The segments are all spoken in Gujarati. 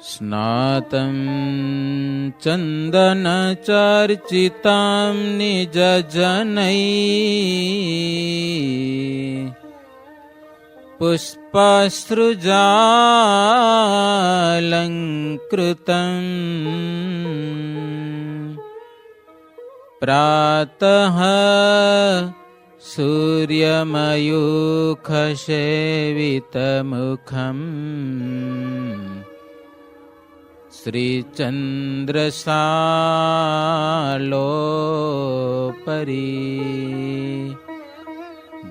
स्नातं चन्दनचर्चितां निजजनैः पुष्पाश्रुजालङ्कृतम् प्रातः सूर्यमयूखसेवितमुखम् श्रीचन्द्रशालोपरि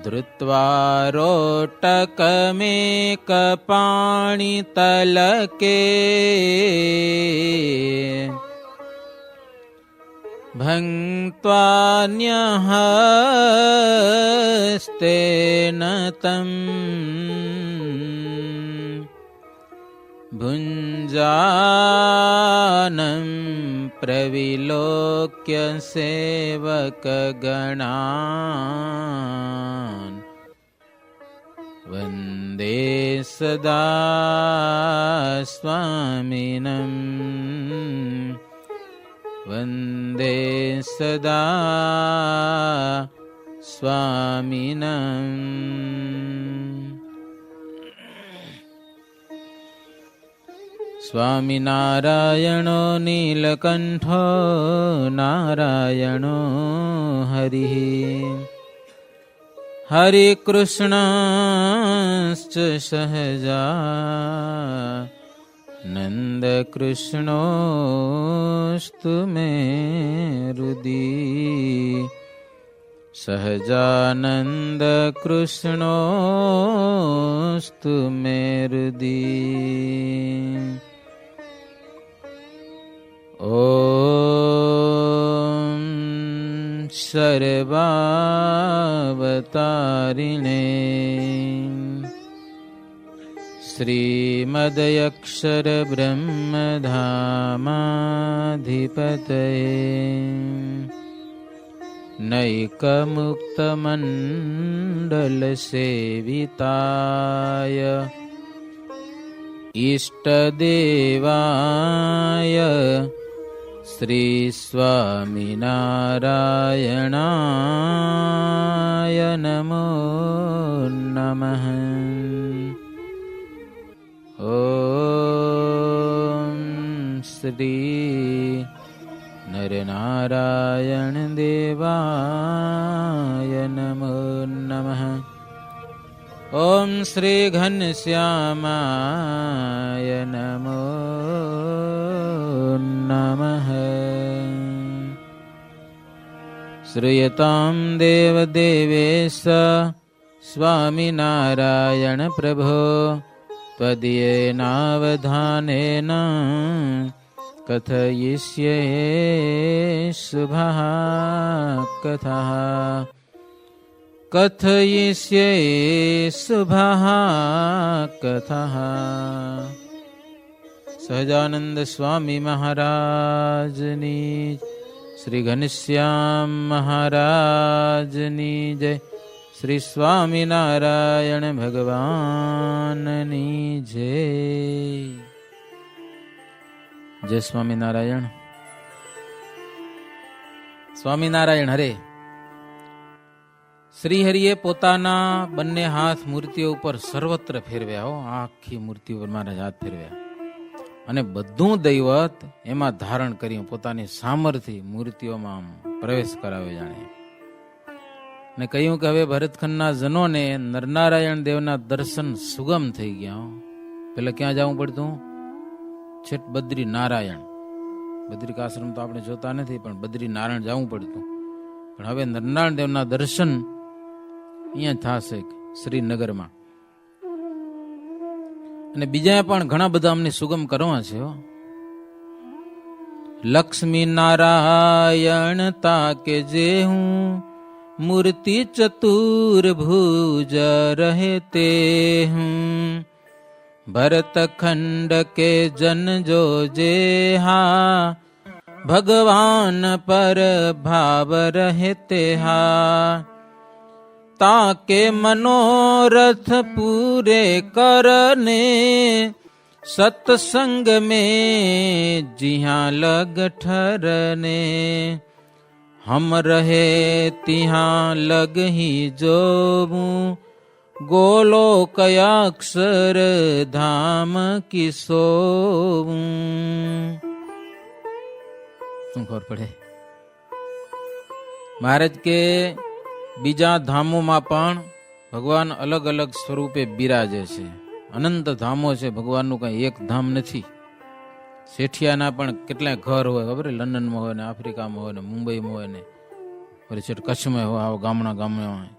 धृत्वा रोटकमेकपाणितलके भङ्क्त्वान्यहस्तेन तम् भुञ्जानं प्रविलोक्य सेवकगणान् वन्दे सदा स्वामिनम् वन्दे सदा स्वामिनम्। स्वामिनारायणो नीलकण्ठो नारायणो हरिः हरिकृष्णश्च सहजा नन्दकृष्णोऽस्तु मे हृदि सहजानन्दकृष्णोऽस्तु मे हृदि। ॐ सर्वावतारिणे श्रीमदयक्षरब्रह्मधामाधिपतये नैकमुक्तमण्डलसेविताय इष्टदेवाय श्रीस्वामिनारायणाय नमो नमः। ॐ श्री नरनारायण देवाय नमो नमः। ॐ श्री घनश्यामाय नमो नमः। श्रूयतां देवदेवेश स्वामिनारायण प्रभो त्वदीयेनावधानेन कथयिष्ये शुभः कथः कथयिष्ये शुभः कथः। सहजानंद स्वामी महाराजनी श्री घनश्याम महाराजनी जय। श्री स्वामिनारायण भगवाननी जय। जय स्वामिनारायण। સ્વામિનારાયણ હરે. શ્રીહરિએ પોતાના બંને હાથ મૂર્તિઓ ઉપર સર્વત્ર ફેરવ્યા હો. આખી મૂર્તિ ઉપર મહારાજ હાથ ફેરવ્યા અને બધું દૈવત એમાં ધારણ કર્યું. પોતાની સામર્થ્ય મૂર્તિઓમાં પ્રવેશ કરાવ્યો જાણે. ને કહ્યું કે હવે ભરતખંડના જનોને નરનારાયણ દેવના દર્શન સુગમ થઈ ગયા. પેલા ક્યાં જવું પડતું? છેટ બદ્રી નારાયણ. બદ્રિકાશ્રમ તો આપણે જોતા નથી, પણ બદ્રી નારાયણ જવું પડતું. પણ હવે નરનારાયણ દેવના દર્શન અહીંયા થશે શ્રીનગરમાં. અને બીજા પણ ઘણા બધા અમને સુગમ કરવા છે. લક્ષ્મી નારાયણ તાકે જે હું મૂર્તિ ચતુર્ભુજ રહેતે હું भरतखंड के जन जो जेहा भगवान पर भाव रहते हा ताके मनोरथ पूरे करने सत्संग में जिहाँ लग ठहरने, हम रहे तिहाँ लग ही जोबूं, गोलो कया अक्षर धाम की सोबूं. શું ખબર પડે? મહારાજ કે બીજા ધામોમાં પણ ભગવાન અલગ અલગ સ્વરૂપે બિરાજે છે. અનંત ધામો છે, ભગવાનનું કઈ એક ધામ નથી. શેઠિયાના પણ કેટલાય ઘર હોય, ખબર? લંડનમાં હોય ને, આફ્રિકામાં હોય ને, મુંબઈમાં હોય ને, પછી છેટ કચ્છમાં હોય, આવો ગામમાં હોય.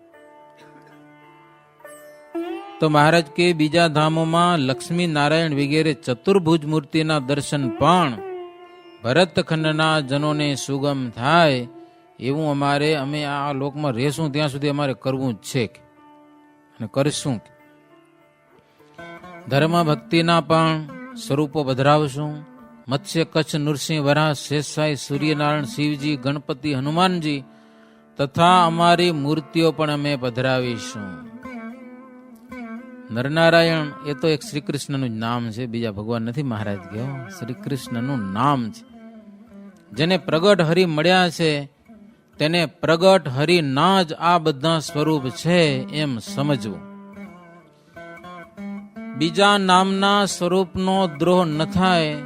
તો મહારાજ કે બીજા ધામોમાં લક્ષ્મી નારાયણ વગેરે ચતુર્ભુજ મૂર્તિના દર્શન પણ ભરતખંડના જનોને સુગમ થાય એવું અમે આ લોકમાં રહેશું ત્યાં સુધી અમારે કરવું જ છે અને કરીશું. ધર્મ ભક્તિના પણ સ્વરૂપો વધરાવશું. મત્સ્ય, કચ્છ, નૃસિંહ, વરાહ, શેષાઈ, સૂર્યનારાયણ, શિવજી, ગણપતિ, હનુમાનજી તથા અમારી મૂર્તિઓ પણ અમે પધરાવીશું. નરનારાયણ એ તો એક શ્રી કૃષ્ણનું જ નામ છે, બીજા ભગવાન નથી. મહારાજ કહો શ્રી કૃષ્ણનું નામ છે. જેને પ્રગટ હરિ મળ્યા છે તેને પ્રગટ હરિ ના જ આ બધા સ્વરૂપ છે એમ સમજવું. બીજા નામના સ્વરૂપનો દ્રોહ ન થાય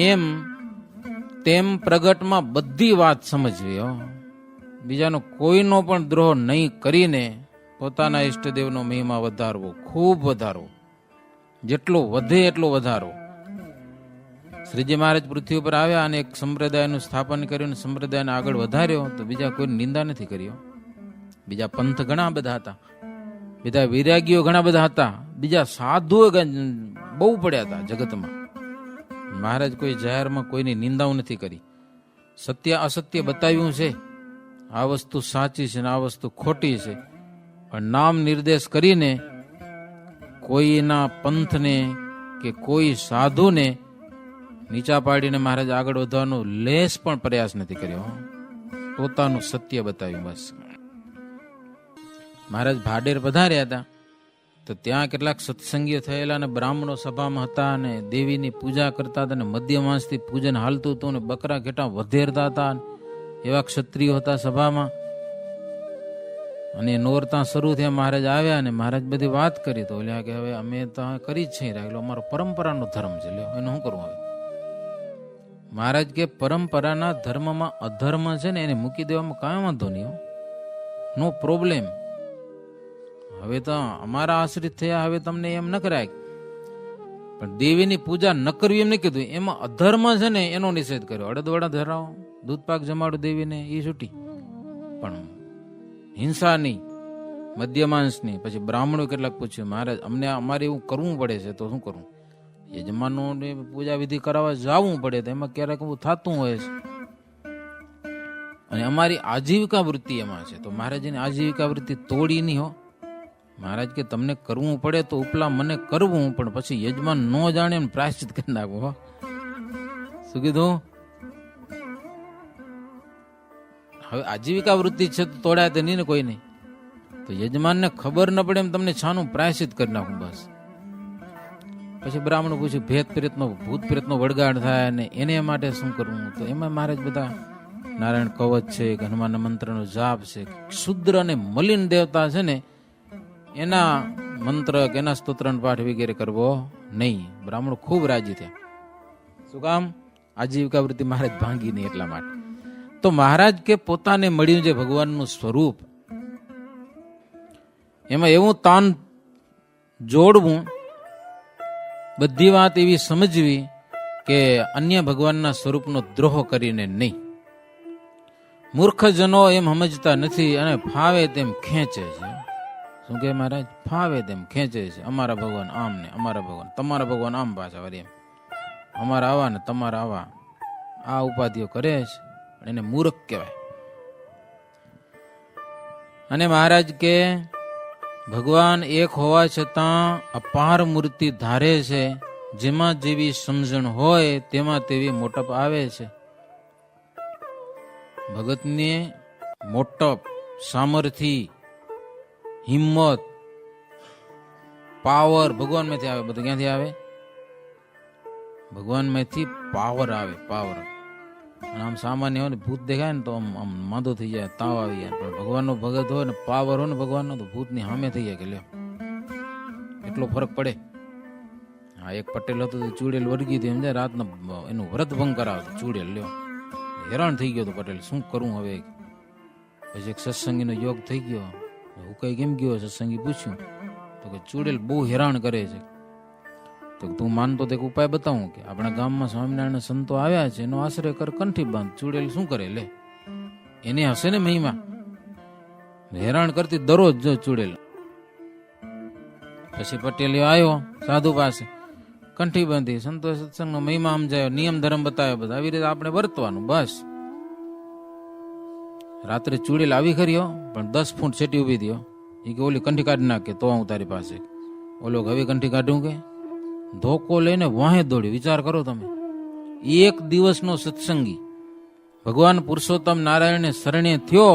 એમ તેમ પ્રગટમાં બધી વાત સમજવી. બીજાનો કોઈનો પણ દ્રોહ નહીં કરીને પોતાના ઈષ્ટદેવનો મહિમા વધારવો, ખૂબ વધારવો, જેટલો વધે એટલો વધારવો. શ્રીજી મહારાજ પૃથ્વી ઉપર આવ્યા અને એક સંપ્રદાયનું સ્થાપન કર્યું, સંપ્રદાયને આગળ વધાર્યો, તો બીજા કોઈ નિંદા નથી કર્યો. બીજા પંથ ઘણા બધા હતા, બીજા વિરાગીઓ ઘણા બધા હતા, બીજા સાધુઓ બહુ પડ્યા હતા જગતમાં. મહારાજ કોઈ જાહેરમાં કોઈની નિંદાઓ નથી કરી. સત્ય અસત્ય બતાવ્યું છે, આ વસ્તુ સાચી છે ને આ વસ્તુ ખોટી છે, પણ નામ નિર્દેશ કરીને કોઈના પંથને કે કોઈ સાધુને નીચા પાડીને મહારાજ આગળ વધવાનો લેશ પણ પ્રયાસ નથી કર્યો. પોતાનું સત્ય બતાવ્યું બસ. મહારાજ ભાડેર પધાર્યા હતા તો ત્યાં કેટલાક સત્સંગીઓ થયેલા અને બ્રાહ્મણો સભામાં હતા અને દેવીની પૂજા કરતા હતા અને મધ્ય માસથી પૂજન હાલતું હતું અને બકરા ઘેટા વધેરતા હતા. એવા ક્ષત્રિયો હતા સભામાં. અને નોરતા શરૂ થયા, મહારાજ આવ્યા અને મહારાજ બધી વાત કરી તો ઓલ્યા કે હવે અમે તો કરી જ છે, રાખેલો અમારો પરંપરાનો ધર્મ છે, લ્યો એનું શું કરવું હવે? મહારાજ કે પરંપરાના ધર્મમાં અધર્મ છે ને એને મૂકી દેવામાં કાંઈ વાંધો નહીં, નો પ્રોબ્લેમ. હવે તો અમારા આશ્રિત થયા, હવે તમને એમ ન કરાય, પણ દેવીની પૂજા ન કરવી એમ નહીં કીધું. એમાં અધર્મ છે ને એનો નિષેધ કર્યો. અડદવડા ધરાવો, દૂધપાક જમાડો દેવીને, એ છૂટી, પણ હિંસા નહીં, મદ્યમાંસ નહીં. પછી બ્રાહ્મણો કેટલાક પૂછ્યું, મહારાજ અમને અમારે એવું કરવું પડે છે તો શું કરવું? યજમાનો પૂજા વિધિ કરાવવા જવું પડે તો એમાં ક્યારેક એવું થતું હોય છે અને અમારી આજીવિકા વૃત્તિ એમાં છે, તો મહારાજની આજીવિકા વૃત્તિ તોડી નહીં હો. મહારાજ કે તમને કરવું પડે તો ઉપલા મને કરવું, પણ પછી યજમાન ન જાણે એમ પ્રાયશ્ચિત કરી નાખવું. હો શું કીધું? હવે આજીવિકા વૃત્તિ છે તો તોડાય તો નહીં ને કોઈ નહીં, તો યજમાનને ખબર ન પડે એમ તમને છાનું પ્રાયશ્ચિત કરી નાખું બસ. પછી બ્રાહ્મણ પૂછ્યું, ભેદ પ્રેતનો ભૂત પ્રેતનો વળગાડ થાય ને એને માટે શું કરવું? તો એમાં મહારાજ બધા નારાયણ કવચ છે કે હનુમાન મંત્રનો જાપ છે. શુદ્ર અને મલિન દેવતા છે ને એના મંત્ર કે એના સ્તોત્રનો પાઠ વગેરે કરવો નહીં. બ્રાહ્મણો ખૂબ રાજી થયા. શું કામ? આજીવિકા વૃત્તિ મહારાજ ભાંગી નહીં એટલા માટે. તો મહારાજ કે પોતાને મળ્યું છે ભગવાનનું સ્વરૂપ, એમાં એવું તાન જોડવું, બધી વાત એવી સમજવી કે અન્ય ભગવાનના સ્વરૂપનો દ્રોહ કરીને નહીં. મૂર્ખજનો એમ સમજતા નથી અને ફાવે તેમ ખેંચે છે. શું કે મહારાજ? ફાવે તેમ ખેંચે છે. અમારા ભગવાન આમ ને અમારા ભગવાન, તમારા ભગવાન આમ, પાછા વળી એમ, અમારા આવા ને તમારા આવા, આ ઉપાધિઓ કરે છે, એને મૂર્ખ કહેવાય. અને મહારાજ કે ભગવાન એક હોવા છતાં અપાર મૂર્તિ ધારે છે, જેમાં જેવી સમજણ હોય તેમાં તેવી મોટપ આવે છે. ભગતને મોટપ, સામર્થ્ય, હિંમત, પાવર ભગવાન માંથી આવે. બધું ક્યાંથી આવે? ભગવાનમાંથી પાવર આવે, પાવર. અને આમ સામાન્ય હોય ને ભૂત દેખાય ને તો આમ માંદો થઈ જાય, તાવ આવી જાય. પણ ભગવાનનો ભગત હોય ને પાવર હોય ને ભગવાનનો, તો ભૂતની સામે થઈ જાય કે લ્યો, એટલો ફરક પડે. હા, એક પટેલ હતો ચૂડેલ વર્ગી હતી, સમજાય, રાતના એનું વ્રત ભંગ કરાવતો ચૂડેલ. લ્યો, હેરાન થઈ ગયો તો પટેલ, શું કરું હવે. પછી એક સત્સંગીનો યોગ થઈ ગયો. હું કઈ કેમ ગયો, સત્સંગી પૂછ્યું તો કે ચૂડેલ બહુ હેરાન કરે છે. તો તું માનતો તો એક ઉપાય બતાવું કે આપણા ગામમાં સ્વામિનારાયણ સંતો આવ્યા છે, એનો આશ્રય કર, કંઠી બાંધ. ચૂડેલ શું કરે લે, એને હશે ને મહિમા, હેરાન કરતી દરરોજ જો ચૂડેલ. પછી પટેલ આવ્યો સાધુ પાસે, કંઠી બાંધી, સંતો સત્સંગનો મહિમા સમજાયો, નિયમ ધર્મ બતાવ્યો, બધા આવી રીતે આપણે વર્તવાનું બસ. રાત્રે ચૂડેલ આવી ખરી, પણ 10 ફૂટ છેટી ઉભી થયો. એ કે ઓલી કંઠી કાઢી નાખે તો હું તારી પાસે. ઓલો હવે કંઠી કાઢું કે ધોકો લઈને વાહે દોડી. વિચાર કરો તમે, એક દિવસનો સત્સંગી ભગવાન પુરુષોત્તમ નારાયણને શરણે થયો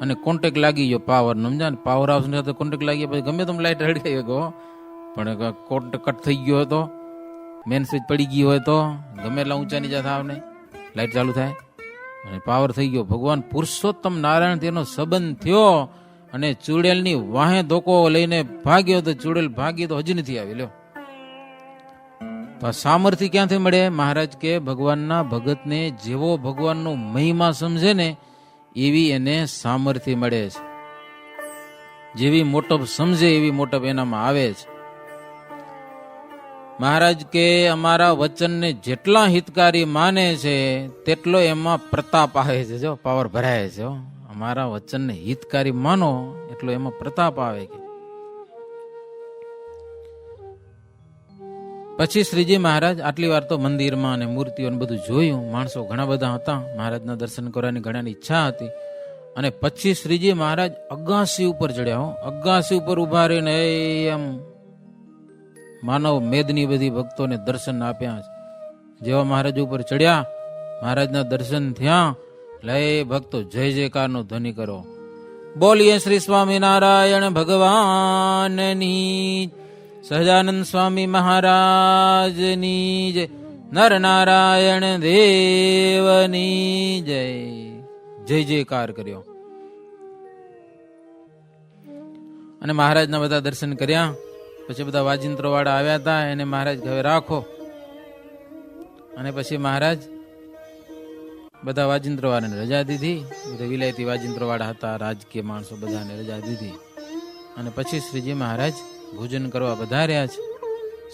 અને કોન્ટેક્ટ લાગી ગયો પાવર નો. સમજા ને, પાવર હાઉસ સાથે કોન્ટેક્ટ લાગી પછી ગમે તમે લાઈટ હળગાવી ગયો, પણ કોન્ટેક્ટ કટ થઈ ગયો હોય તો, મેન સ્વિચ પડી ગઈ હોય તો, ગમે એટલા ઊંચા નીચા થાવ નહીં, લાઈટ ચાલુ થાય અને પાવર થઈ ગયો. ભગવાન પુરુષોત્તમ નારાયણ તેનો સંબંધ થયો અને ચૂડેલની વાહે ધોકો લઈને ભાગ્યો. તો ચૂડેલ ભાગી તો હજી નથી આવી. લ્યો, તો આ સામર્થ્ય ક્યાંથી મળે? મહારાજ કે ભગવાનના ભગતને જેવો ભગવાનનો મહિમા સમજે ને એવી એને સામર્થ્ય મળે છે. જેવી મોટપ સમજે એવી મોટપ એનામાં આવે છે. મહારાજ કે અમારા વચનને જેટલા હિતકારી માને છે તેટલો એમાં પ્રતાપ આવે છે. જો પાવર ભરાય છે. અમારા વચનને હિતકારી માનો એટલો એમાં પ્રતાપ આવે. કે પછી શ્રીજી મહારાજ આટલી વાર તો મંદિરમાં અને મૂર્તિઓ બધું જોયું, માણસો ઘણા બધા હતા, મહારાજના દર્શન કરવાની ઘણાની ઈચ્છા હતી. અને પછી શ્રીજી મહારાજ અગાસી ઉપર ચડ્યા. અગાસી ઉપર ઉભા રહીને એમ માનવ મેદની બધી ભક્તોને દર્શન આપ્યા. જેવા મહારાજ ઉપર ચડ્યા, મહારાજના દર્શન થયા, લય ભક્તો જય જયકારનો ધ્વનિ કરો. બોલીએ શ્રી સ્વામિનારાયણ ભગવાનની, સહજાનંદ સ્વામી મહારાજની જય, નર નારાયણ દેવની જય. જય જયકાર કર્યો. અને મહારાજના બધા દર્શન કર્યા. પછી બધા વાજિંત્રો વાળા આવ્યા હતા, એને મહારાજ હવે રાખો. અને પછી મહારાજ બધા વાજિંત્રો વાળાને રજા દીધી. બધા વિલાયતી વાજિંત્રો વાળા હતા, રાજકીય માણસો, બધાને રજા દીધી. અને પછી શ્રીજી મહારાજ ભોજન કરવા વધાર્યા છે.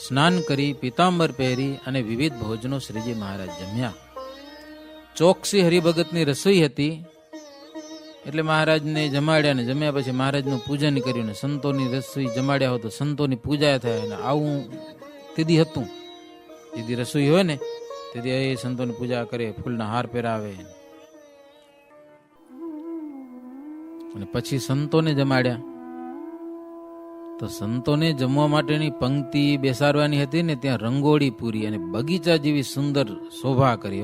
સ્નાન કરી, પીતાંબર પહેરી અને વિવિધ ભોજનો શ્રીજી મહારાજ જમ્યા. ચોકસી હરિભગતની રસોઈ હતી એટલે મહારાજને જમાડ્યા. ને જમ્યા પછી મહારાજનું પૂજન કર્યું. ને સંતોની રસોઈ જમાડ્યા હોય તો સંતોની પૂજા થાય. ને આવું તેદી હતું. જેથી રસોઈ હોય ને તેથી એ સંતોની પૂજા કરે, ફૂલના હાર પહેરાવે. અને પછી સંતોને જમાડ્યા. તો સંતોને જમવા માટેની પંક્તિ બેસાડવાની હતી ને ત્યાં રંગોળી પૂરી અને બગીચા જેવી સુંદર શોભા કરી.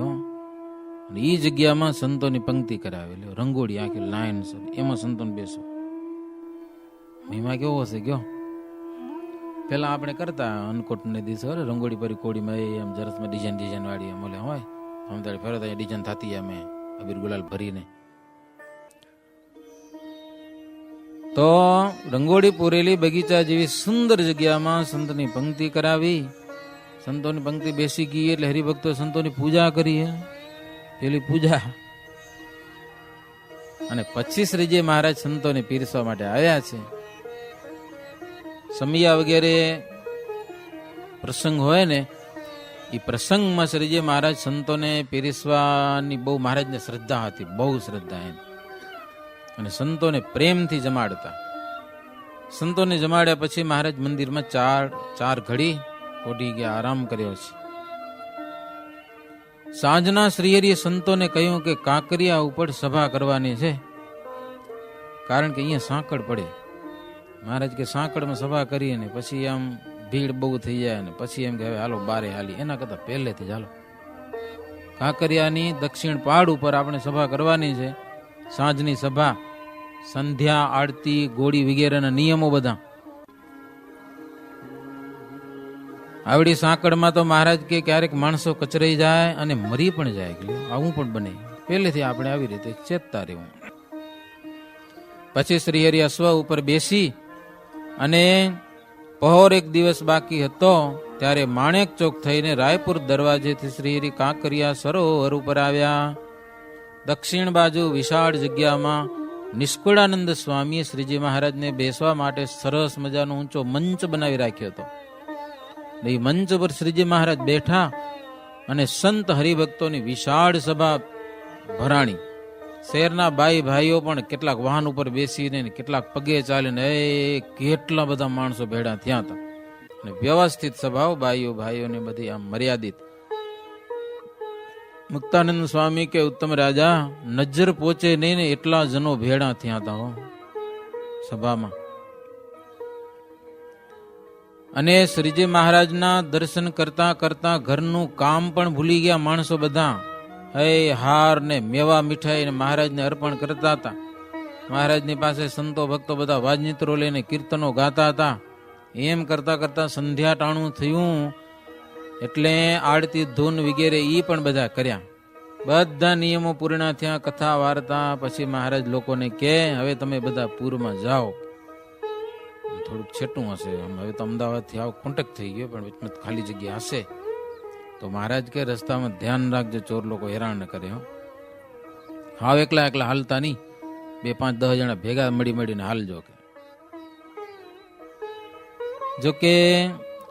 અને એ જગ્યામાં સંતોની પંક્તિ કરાવેલી, રંગોળી આખી લાઈન, એમાં સંતોને બેસો. મહિમા કેવો હશે ગયો. પેલા આપણે કરતા અનકોટ ને દિવસે રંગોળી પરી કોડીમાં એમ જરસમાં ડિઝાઇન વાળી એમ ઓલે હોય, આમ તારે ફેરતા ડિઝાઇન થતી અમે અબીર ગુલાલ ભરીને. તો રંગોળી પૂરેલી બગીચા જેવી સુંદર જગ્યામાં સંતની પંક્તિ કરાવી. સંતોની પંક્તિ બેસી ગઈ એટલે હરિભક્તો સંતોની પૂજા કરી. પેલી પૂજા અને પછી શ્રીજી મહારાજ સંતોને પીરસવા માટે આવ્યા છે. સમયા વગેરે પ્રસંગ હોય ને એ પ્રસંગમાં શ્રીજી મહારાજ સંતોને પીરસવાની બહુ મહારાજને શ્રદ્ધા હતી, બહુ શ્રદ્ધા એમ. અને સંતોને પ્રેમથી જમાડતા. સંતોને જમાડ્યા પછી મહારાજ મંદિરમાં ચાર ઘડી કોડી ગયા, આરામ કર્યો છે. સાંજના શ્રીહરિએ સંતોને કહ્યું કે કાંકરિયા ઉપર સભા કરવાની છે, કારણ કે અહીંયા સાંકળ પડે. મહારાજ કે સાંકળમાં સભા કરીએ ને પછી આમ ભીડ બહુ થઈ જાય ને પછી એમ કે હવે હાલો બારે હાલી, એના કરતા પહેલેથી જ હાલો. કાંકરિયાની દક્ષિણ પહાડ ઉપર આપણે સભા કરવાની છે. સાંજની સભા, સંધ્યા આરતી, ગોળી વગેરેના નિયમો બધા. આવડી સાંકળમાં તો મહારાજ કે ક્યારેક માણસો કચરાઈ જાય અને મરી પણ જાય, કે આવું પણ બને. પહેલેથી આપણે આવી રીતે ચેતતા રહેવું. પછી શ્રીહરિ અશ્વ ઉપર બેસી અને પહોર એક દિવસ બાકી હતો ત્યારે માણેક ચોક થઈને રાયપુર દરવાજેથી શ્રીહરિ કાંકરિયા સરોવર ઉપર આવ્યા. દક્ષિણ બાજુ વિશાળ જગ્યામાં નિષ્કુળાનંદ સ્વામીએ શ્રીજી મહારાજને બેસવા માટે સરસ મજાનો ઊંચો મંચ બનાવી રાખ્યો હતો. એ મંચ પર શ્રીજી મહારાજ બેઠા અને સંત હરિભક્તોની વિશાળ સભા ભરાણી. શહેરના ભાઈઓ પણ કેટલાક વાહન ઉપર બેસીને કેટલાક પગે ચાલીને કેટલા બધા માણસો ભેળા થયા હતા. અને વ્યવસ્થિત સભાઓ ભાઈઓને બધી આમ મર્યાદિત. મુક્તાનંદ સ્વામી કે ઉત્તમ રાજા નજર પહોંચે નહીં ને એટલા જનો ભેળા થયા હતા હો સભામાં. અને શ્રીજી મહારાજના દર્શન કરતા કરતા ઘરનું કામ પણ ભૂલી ગયા માણસો બધા. હાર ને મેવા મીઠાઈ ને મહારાજને અર્પણ કરતા હતા. મહારાજની પાસે સંતો ભક્તો બધા વાજનીત્રો લઈને કીર્તનો ગાતા હતા. એમ કરતા કરતા સંધ્યા ટાણું થયું એટલે આરતી ધૂન વગેરે ઈ પણ બધા કર્યા. બધા નિયમો પૂર્ણ થયા, કથા વાર્તા. પછી મહારાજ લોકોને કે હવે તમે બધા પૂરમાં જાઓ. થોડુંક છેટું હશે, હવે તો અમદાવાદથી આવો કોન્ટેક્ટ થઈ ગયો, પણ વચમાં ખાલી જગ્યા હશે તો મહારાજ કે રસ્તામાં ધ્યાન રાખજો, ચોર લોકો હેરાન ન કરે. હાવ એકલા હાલતા નહીં, 2, 5, 10 જણા ભેગા મળીને હાલજો. જોકે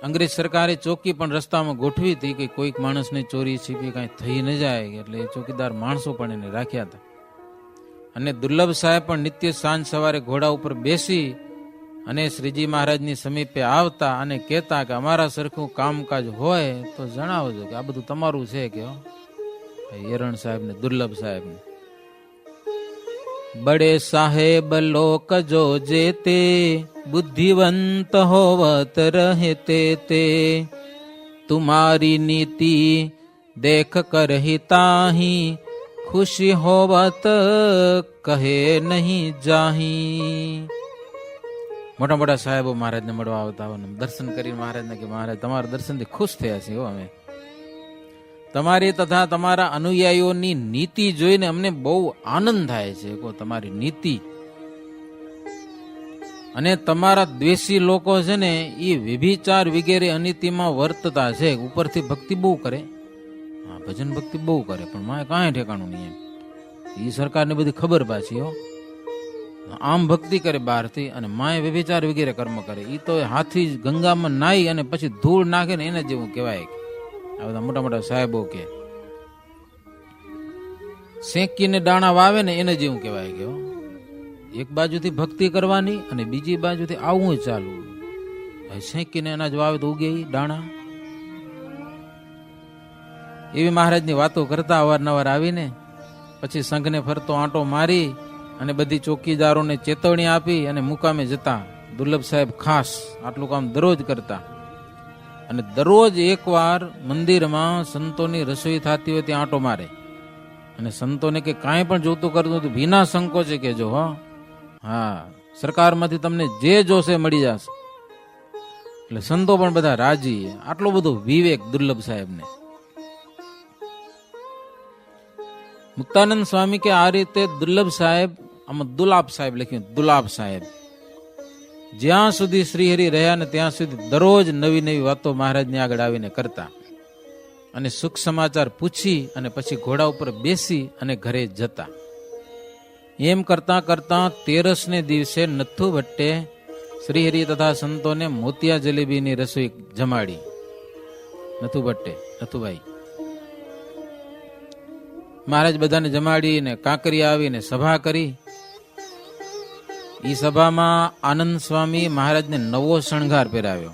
અંગ્રેજ સરકારે ચોકી પણ રસ્તામાં ગોઠવી હતી કે કોઈક માણસને ચોરી છીપી કાંઈ થઈ ન જાય, એટલે ચોકીદાર માણસો પણ એને રાખ્યા હતા. અને દુર્લભ સાહેબ પણ નિત્ય સાંજ સવારે ઘોડા ઉપર બેસી અને શ્રીજી મહારાજની સમીપે આવતા અને કહેતા કે અમારા સરખું કામકાજ હોય તો જણાવજો, કે આ બધું તમારું છે. કે એરણ સાહેબ ને દુર્લભ સાહેબ ને બડે સાહેબ લોક જો જેતે બુદ્ધિવંત હોવત રહેતે તે તુમારી નીતિ દેખ કર हिताही ખુશી હોવત કહે નહીં જાહી. મોટા મોટા સાહેબો મહારાજને મળવા આવતા હોય, દર્શન કરી મહારાજને કે મહારાજ તમારા દર્શનથી ખુશ થયા છીએ હો અમે. તમારી તથા તમારા અનુયાયીઓની નીતિ જોઈને અમને બહુ આનંદ થાય છે. તમારી નીતિ અને તમારા દ્વેષી લોકો છે ને એ વ્યભિચાર વગેરે અનીતિમાં વર્તતા છે. ઉપરથી ભક્તિ બહુ કરે, ભજન ભક્તિ બહુ કરે, પણ મારે કાંઈ ઠેકાણું નહીં. એમ એ સરકારને બધી ખબર પાછી હો. આમ ભક્તિ કરે બહારથી અને માય વ્યભિચાર વગેરે કર્મ કરે. એ તો હાથી ગંગામાં નાઈ અને પછી ધૂળ નાખે ને એને જેવું કહેવાય. આ બધા મોટા મોટા સાહેબો કે શેકીને દાણા વાવે ને એને જેવું કહેવાય. કે એક બાજુથી ભક્તિ કરવાની અને બીજી બાજુથી આવું ચાલુ. શેકીને અનાજ વાવે તો ઉગે દાણા. એવી મહારાજની વાતો કરતા અવારનવાર આવીને પછી સંઘને ફરતો આંટો મારી અને બધી ચોકીદારોને ચેતવણી આપી અને મુકામે જતા. દુર્લભ સાહેબ ખાસ આટલું કામ દરરોજ કરતા. અને દરરોજ એકવાર મંદિરમાં સંતોની રસોઈ થતી હોય ત્યાં આંટો મારે અને સંતોને કે કાંઈ પણ જોતું કરતું હતું વિના સંકોચે કહેજો. હા, સરકારમાંથી તમને જે જોશે મળી જશે. એટલે સંતો પણ બધા રાજી. આટલો બધો વિવેક દુર્લભ સાહેબને. મુક્તાનંદ સ્વામી કે આ રીતે દુર્લભ સાહેબ, આમાં દુલાબ સાહેબ લખ્યું, દુલાબ સાહેબ જ્યાં સુધી શ્રીહરિ રહ્યા ને ત્યાં સુધી દરરોજ નવી નવી વાતો મહારાજની આગળ આવીને કરતા અને સુખ સમાચાર પૂછી અને પછી ઘોડા ઉપર બેસી અને ઘરે જતા. એમ કરતા કરતા 13ને દિવસે નથુ ભટ્ટે શ્રીહરિ તથા સંતોને મોતિયા જલેબીની રસોઈ જમાડી. નથુ ભટ્ટે, નથુભાઈ મહારાજ બધાને જમાડીને કાંકરિયા આવીને સભા કરી. ઈ સભામાં આનંદ સ્વામી મહારાજને નવો શણગાર પહેરાવ્યો.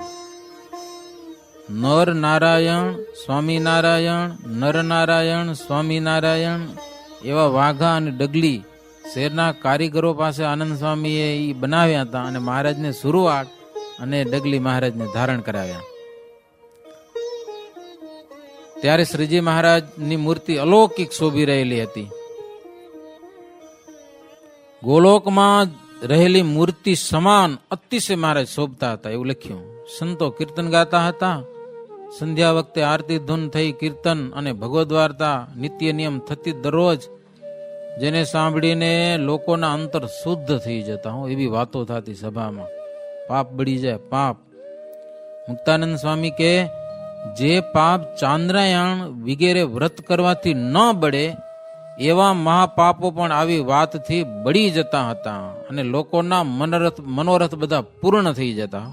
નર નારાયણ સ્વામિનારાયણ, નર નારાયણ સ્વામિનારાયણ એવા વાઘા અને ડગલી શહેરના કારીગરો પાસે આનંદ સ્વામીએ ઈ બનાવ્યા હતા અને મહારાજને શરૂઆત અને ડગલી મહારાજને ધારણ કરાવ્યા. ત્યારે શ્રીજી મહારાજની મૂર્તિ અલૌકિક શોભી રહેલી હતી. ગોલોકમાં રહેલી મૂર્તિ સમાન અતિશય મહારાજ શોભતા હતા એવું લખ્યું. સંતો કીર્તન ગાતા હતા સંધ્યા વખતે આરતી ધૂન થઈ, કીર્તન અને ભગવદ્ વાર્તા નિત્ય નિયમ થતી દરરોજ, જેને સાંભળીને લોકોના અંતર શુદ્ધ થઈ જતા હો, એવી વાતો થતી સભામાં. પાપ બળી જાય, પાપ. મુક્તાનંદ સ્વામી કે જે પાપ ચાંદ્રાયણ વગેરે વ્રત કરવાથી ન બળે એવા મહાપાપો પણ આવી વાતથી બળી જતા હતા અને લોકોના મનોરથ બધા પૂર્ણ થઈ જતા.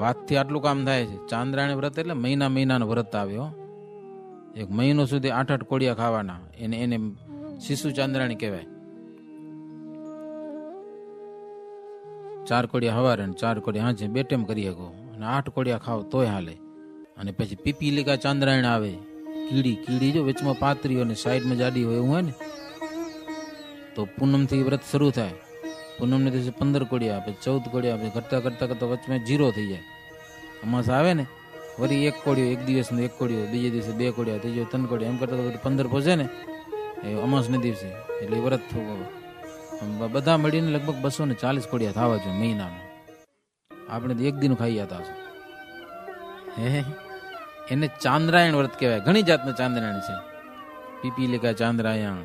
વાતથી આટલું કામ થાય છે. ચાંદ્રાયણ વ્રત એટલે મહિનાનું વ્રત આવ્યો. એક મહિનો સુધી 8 કોળિયા ખાવાના, એને શિશુ ચાંદ્રાયણ કહેવાય. 4 કોળિયા હવારે અને 4 કોળિયા હાંજે, 2 ટાઈમ કરી શકો, અને 8 કોળિયા ખાવ તોય હાલે. અને પછી પીપીલિકા ચાંદ્રાયણ આવે. કીડી જો વચમાં પાતરી હોય ને સાઈડમાં જાડી હોય એવું હોય ને, તો પૂનમથી વ્રત શરૂ થાય. પૂનમને દિવસે 15 કોળિયા આપે, 14 કોળિયા આપે, કરતા કરતા વચમાં 0 થઈ જાય. અમાસ આવે ને, વળી 1 કોળિયો, એક દિવસનો 1 કોળિયો, બીજે દિવસે 2 કોળિયા, ત્રીજો 3 કોળિયા, એમ કરતા 15 પહોંચે ને એ અમાસના દિવસે, એટલે વ્રત થવું. બધા મળીને લગભગ 240 કોળિયા થવા જોઈએ મહિનામાં. આપણે તો એક દિન ખાઈ જતા હશે. હે, એને ચાંદ્રાયણ વ્રત કહેવાય. ઘણી જાતના ચાંદ્રાયણ છે. પીપીલિકા ચાંદ્રાયણ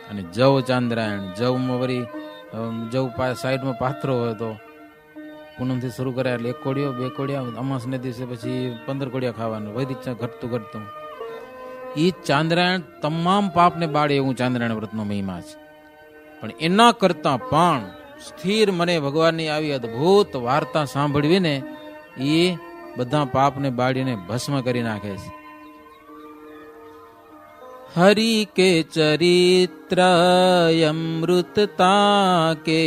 અને જવ ચાંદ્રાયણ. જવમાં વળી જવ સાઈડમાં પાત્રો હોય તો પૂનમથી શરૂ કરાય એટલે 1 કોળિયો, 2 કોળિયા, અમાસને દિવસે પછી 15 કોળિયા ખાવાનું, વધી ઘટતું. એ ચાંદ્રાયણ તમામ પાપને બાળે એવું ચાંદ્રાયણ વ્રતનો મહિમા છે. પણ એના કરતા પણ સ્થિર મને ભગવાનની આવી અદભુત વાર્તા સાંભળવી ને, એ બધા પાપને બાળીને ભસ્મ કરી નાખે છે. હરિ કે ચરિત્ર અમૃતતા કે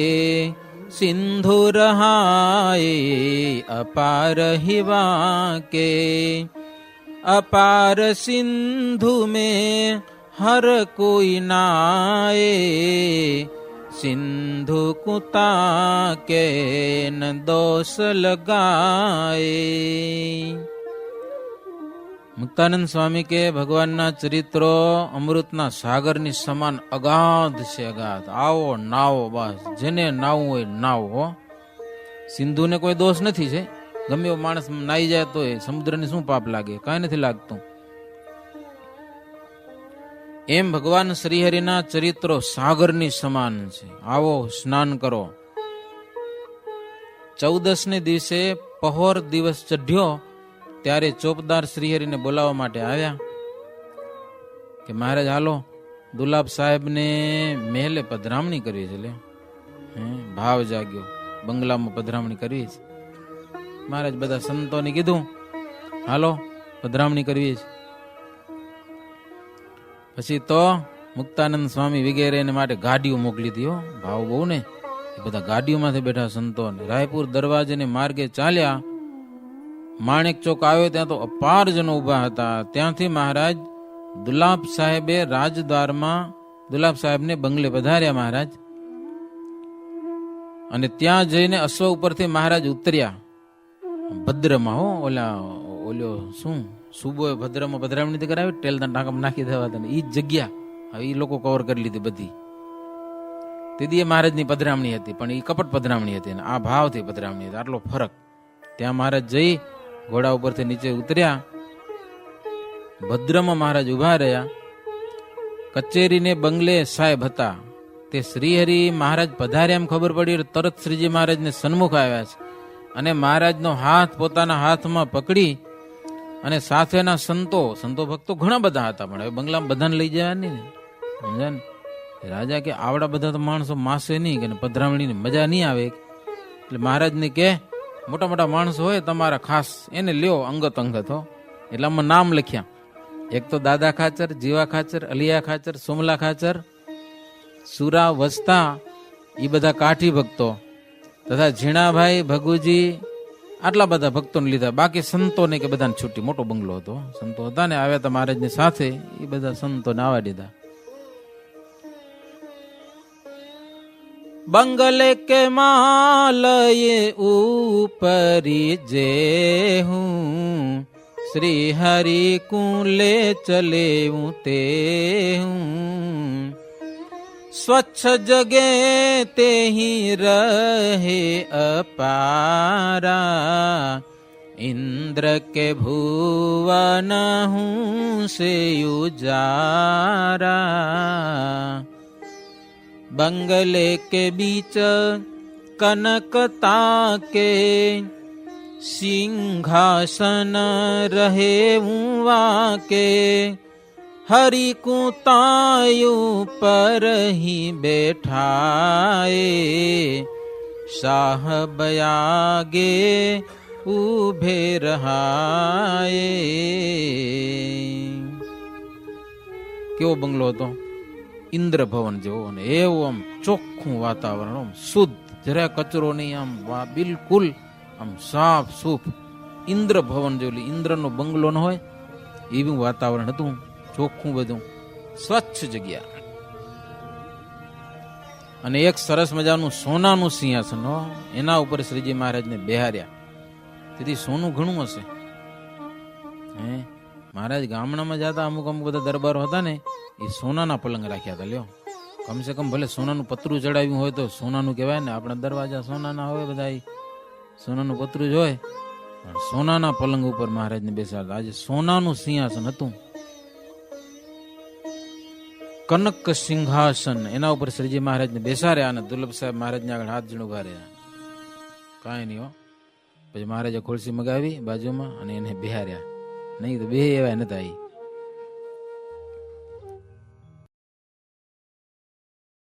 સિંધુ રહાય અપાર હિવા કે અપાર સિંધુ में हर कोई नाए सिंधु कुता के न दोष लगाए. મુક્તાનંદ સ્વામી કે ભગવાનના ચરિત્રો અમૃતના સાગરની સમાન અગાધ છે, અગાધ. આવો નાવો, બસ જેને નાવું હોય નાવો. સિંધુને કોઈ દોષ નથી છે. ગમે એવો માણસ નાઈ જાય તો સમુદ્રને શું પાપ લાગે? કાંઈ નથી લાગતું. એમ ભગવાન શ્રીહરિના ચરિત્રો સાગરની સમાન છે. આવો સ્નાન કરો. 14ને દિવસે પહોર દિવસ ચઢ્યો ત્યારે ચોપદાર શ્રીહરિને બોલાવવા માટે આવ્યા કે મહારાજ હાલો, દુલાબ સાહેબને મહેલે પધરામણી કરવી છે. લે ભાવ જાગ્યો, બંગલામાં પધરામણી કરવી છે. મહારાજ બધા સંતોને કીધું હાલો પધરામણી કરવી છે. પછી તો મુક્તાનંદ સ્વામી વગેરે એને માટે ગાડીઓ મોકલી હતી. ભાવ બહુ ને, એ બધા ગાડીઓમાંથી બેઠા સંતો. રાયપુર દરવાજેને માર્ગે ચાલ્યા. માણેક ચોક આવ્યો ત્યાં તો અપાર જનો ઉભા હતા. ત્યાંથી મહારાજ દુલાબ સાહેબે રાજદ્વારમાં દુલાબ સાહેબને બંગલે પધાર્યા મહારાજ. અને ત્યાં જઈને અશ્વ ઉપરથી મહારાજ ઉતર્યા. ભદ્રમાં ઓલો શું સુબો ભદ્રમાં પધરામણી કરાવી, ટેલના ટાંકામાં નાખી દેવા હતા. એ જ જગ્યા એ લોકો કવર કરી લીધી બધી. તેથી મહારાજની પધરામણી હતી, પણ એ કપટ પધરામણી હતી, આ ભાવથી પધરામણી હતી. આટલો ફરક. ત્યાં મહારાજ જઈ ઘોડા ઉપરથી નીચે ઉતર્યા. ભદ્રમાં મહારાજ ઉભા રહ્યા. કચેરીને બંગલે સાહેબ હતા. તે શ્રીહરિ મહારાજ પધાર્યા એમ ખબર પડી, તરત શ્રીજી મહારાજને સન્મુખ આવ્યા છે અને મહારાજનો હાથ પોતાના હાથમાં પકડી અને સાથેના સંતો ભક્તો ઘણા બધા હતા, પણ હવે બંગલામાં બધાને લઈ જવા નહીં ને, સમજ્યા ને. રાજા કે આવડા બધા તો માણસો માસે નહીં કે પધરામણીની મજા નહીં આવે. એટલે મહારાજને કે મોટા મોટા માણસો હોય તમારા ખાસ એને લ્યો અંગત હો. એટલે આમાં નામ લખ્યા. એક તો દાદા ખાચર, જીવા ખાચર, અલિયા ખાચર, સોમલા ખાચર, સુરા વસ્તા, એ બધા કાઠી ભક્તો તથા ઝીણાભાઈ, ભગુજી, આટલા બધા ભક્તોને લીધા. બાકી સંતોને કે બધાને છૂટી. મોટો બંગલો હતો, સંતો હતા ને આવ્યા હતા મહારાજની સાથે. એ બધા સંતોને આવવા દીધા. બંગલે કે માલયે ઉપરી જે હું શ્રી હરિ કુલે ચલે હું તે હું સ્વચ્છ જગે તે રહે અપારા इंद्र के भुवन हूँ से उजारा, बंगले के बीच कनकता के सिंहासन रहे हुआ के, हरि को तायु पर ही बैठाए, साहब आगे उभे रहाए. કેવો બંગલો હતો? ઇન્દ્ર ભવન જેવો, અને એવું આમ ચોખ્ખું વાતાવરણ, આમ શુદ્ધ, જરા કચરો નહીં, આમ બિલકુલ આમ સાફ સૂફ ઇન્દ્ર ભવન જેવું. ઇન્દ્રનો બંગલો ન હોય એવું વાતાવરણ હતું, ચોખ્ખું બધું, સ્વચ્છ જગ્યા. અને એક સરસ મજાનું સોનાનું સિંહાસન, એના ઉપર શ્રીજી મહારાજને બેહાર્યા. તેથી સોનું ઘણું હશે. મહારાજ ગામડામાં જતા અમુક અમુક બધા દરબારો હતા ને, એ સોનાના પલંગ રાખ્યા હતા. લ્યો, કમસે કમ ભલે સોનાનું પતરું ચડાવ્યું હોય તો સોનાનું કહેવાય ને. આપણા દરવાજા સોનાના હોય, બધા સોનાનું પતરું જ હોય, પણ સોનાના પલંગ ઉપર મહારાજને બેસાડતા. આજે સોનાનું સિંહાસન હતું, કનક સિંહાસન, એના ઉપર શ્રીજી મહારાજને બેસાડ્યા. અને દુર્લભ સાહેબ મહારાજને આગળ હાથ જોડે ઉભા રહ્યા. કાંઈ નહીં હો. પછી મહારાજે ખુરશી મગાવી બાજુમાં અને એને બેહાર્યા. નહીં તો બે એવા નતા.